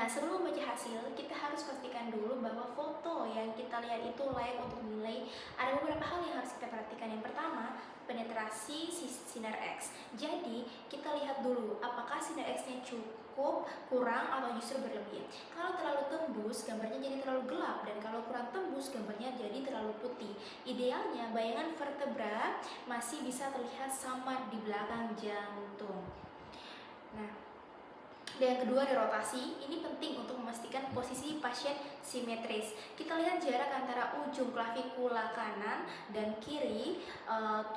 Nah, sebelum membaca hasil, kita harus pastikan dulu bahwa foto yang kita lihat itu layak untuk dinilai. Ada beberapa hal yang harus kita perhatikan. Yang pertama, penetrasi sinar X. Jadi, kita lihat dulu apakah sinar X-nya cukup, kurang, atau justru berlebih. Kalau terlalu tembus, gambarnya jadi terlalu gelap, dan kalau kurang tembus, gambarnya jadi terlalu putih. Idealnya, bayangan vertebra masih bisa terlihat samar di belakang jantung. Nah, dan yang kedua ada rotasi. Ini penting untuk memastikan posisi pasien simetris. Kita lihat jarak antara ujung klavikula kanan dan kiri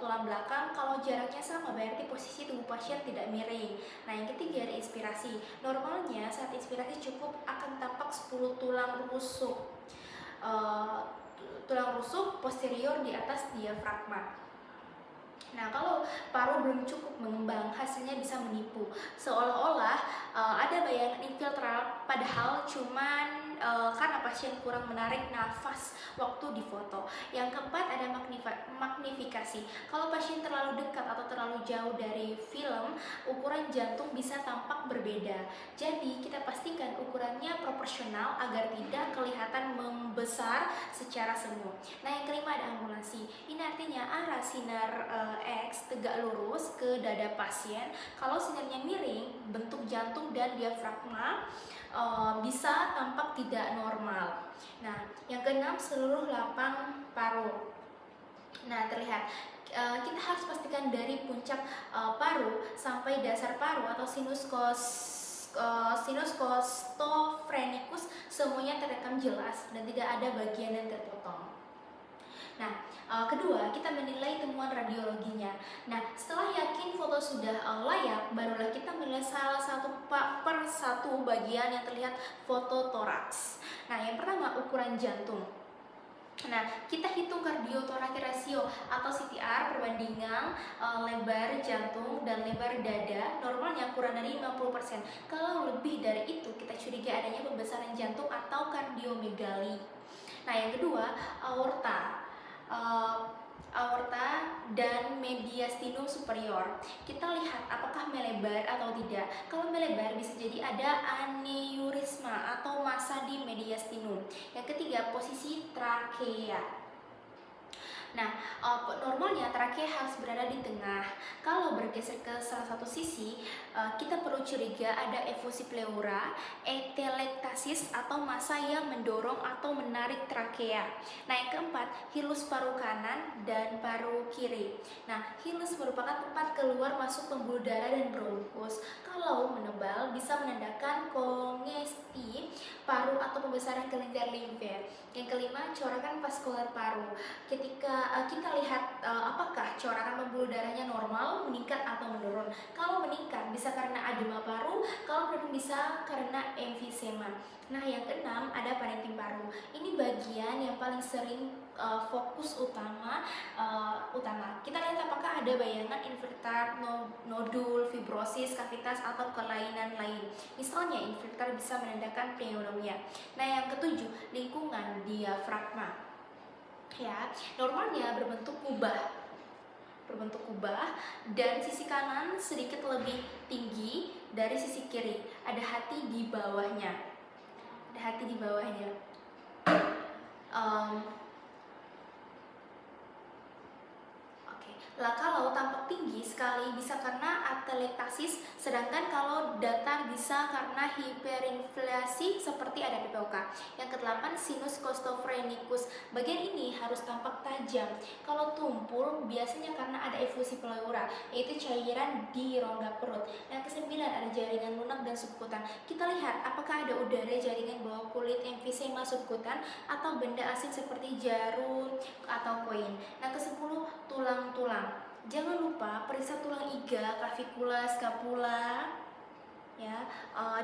tulang belakang. Kalau jaraknya sama, berarti posisi tubuh pasien tidak miring. Nah, yang ketiga ada inspirasi. Normalnya saat inspirasi cukup akan tampak 10 tulang rusuk. Tulang rusuk posterior di atas diafragma. Nah, kalau paru belum cukup mengembang, hasilnya bisa menipu. Seolah-olah ada bayangan infiltrat, padahal cuman karena pasien kurang menarik nafas waktu difoto. Yang keempat ada magnifikasi. Kalau pasien terlalu dekat atau terlalu jauh dari film, ukuran jantung bisa tampak berbeda. Jadi, kita pastikan ukurannya proporsional agar tidak kelihatan membesar secara semu. Nah, yang kelima ada angulasi. Ini artinya arah sinar X tegak lurus ke dada pasien. Kalau sinarnya miring, bentuk jantung dan diafragma bisa tampak tidak normal. Nah, yang keenam seluruh lapang paru. Nah, terlihat kita harus pastikan dari puncak paru sampai dasar paru atau sinus costophreniculus semuanya terekam jelas dan tidak ada bagian yang terpotong. Nah, kedua, kita menilai temuan radiologinya. Nah, setelah yakin foto sudah layak, barulah kita menilai salah satu per satu bagian yang terlihat foto toraks. Nah, yang pertama ukuran jantung. Nah, kita hitung kardiotoraki rasio atau CTR perbandingan lebar jantung dan lebar dada. Normalnya kurang dari 50%. Kalau lebih dari itu, kita curiga adanya pembesaran jantung atau kardiomegali. Nah, yang kedua, aorta dan mediastinum superior. Kita lihat apakah melebar atau tidak. Kalau melebar bisa jadi ada aneurisma atau massa di mediastinum. Yang ketiga, posisi trakea. Nah, normalnya trakea harus berada di tengah. Kalau bergeser ke salah satu sisi, kita perlu curiga ada efusi pleura, atelektasis atau massa yang mendorong atau menarik trakea. Nah, yang keempat, hilus paru kanan dan paru kiri. Nah, hilus merupakan tempat keluar masuk pembuluh darah dan bronkus. Kalau menebal bisa menandakan kongesti paru atau pembesaran kelenjar limfe. Yang kelima, corakan vaskular paru. Ketika kita lihat apakah corakan pembuluh darahnya normal, meningkat atau menurun. Kalau meningkat bisa karena edema paru, kalau menurun bisa karena emfisema. Nah, yang keenam ada parentim paru. Ini bagian yang paling sering fokus utama. Kita lihat apakah ada bayangan infiltrat, nodul, fibrosis, kavitas atau kelainan lain. Misalnya infiltrat bisa menandakan pneumonia. Nah, yang ketujuh, lingkungan diafragma. Ya, normalnya berbentuk kubah dan sisi kanan sedikit lebih tinggi dari sisi kiri. Ada hati di bawahnya. Lah, kalau tampak tinggi sekali bisa karena atelektasis, sedangkan kalau datar bisa karena hiperinflasi seperti ada PPOK. Yang kedelapan, sinus costophreniculus. Bagian ini harus tampak tajam. Kalau tumpul biasanya karena ada efusi pleura, yaitu cairan di rongga perut. Yang kesembilan ada jaringan lunak dan subkutan. Kita lihat apakah ada udara jaringan bawah kulit, emfisema subkutan atau benda asing seperti jarum atau koin. Nah, kesepuluh, tulang-tulang. Jangan lupa periksa tulang iga, clavicula, scapula, ya,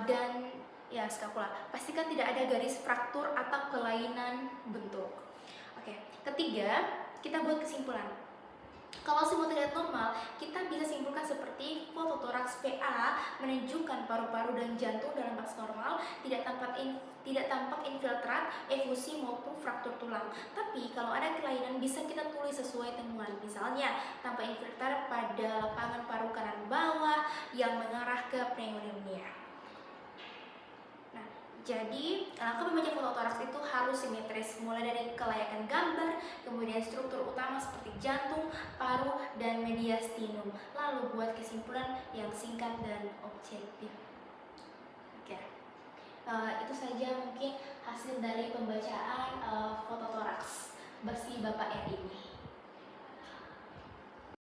dan ya scapula. Pastikan tidak ada garis fraktur atau kelainan bentuk. Oke, ketiga, kita buat kesimpulan. Kalau semua terlihat normal, kita bisa simpulkan seperti foto toraks PA menunjukkan paru-paru dan jantung dalam batas normal, tidak tampak infiltrat, efusi maupun fraktur tulang. Tapi kalau ada kelainan bisa kita tulis sesuai temuan. Misalnya, tampak infiltrat pada lapangan paru kanan bawah yang mengarah ke pneumonia. Nah, Jadi, langkah membaca foto toraks itu harus simetris, mulai dari kelayakan gambar, kemudian struktur utama seperti jantung, paru, dan mediastinum. Lalu buat kesimpulan yang singkat dan objektif. Oke, itu saja mungkin hasil dari pembacaan foto toraks bersih Bapak R ini.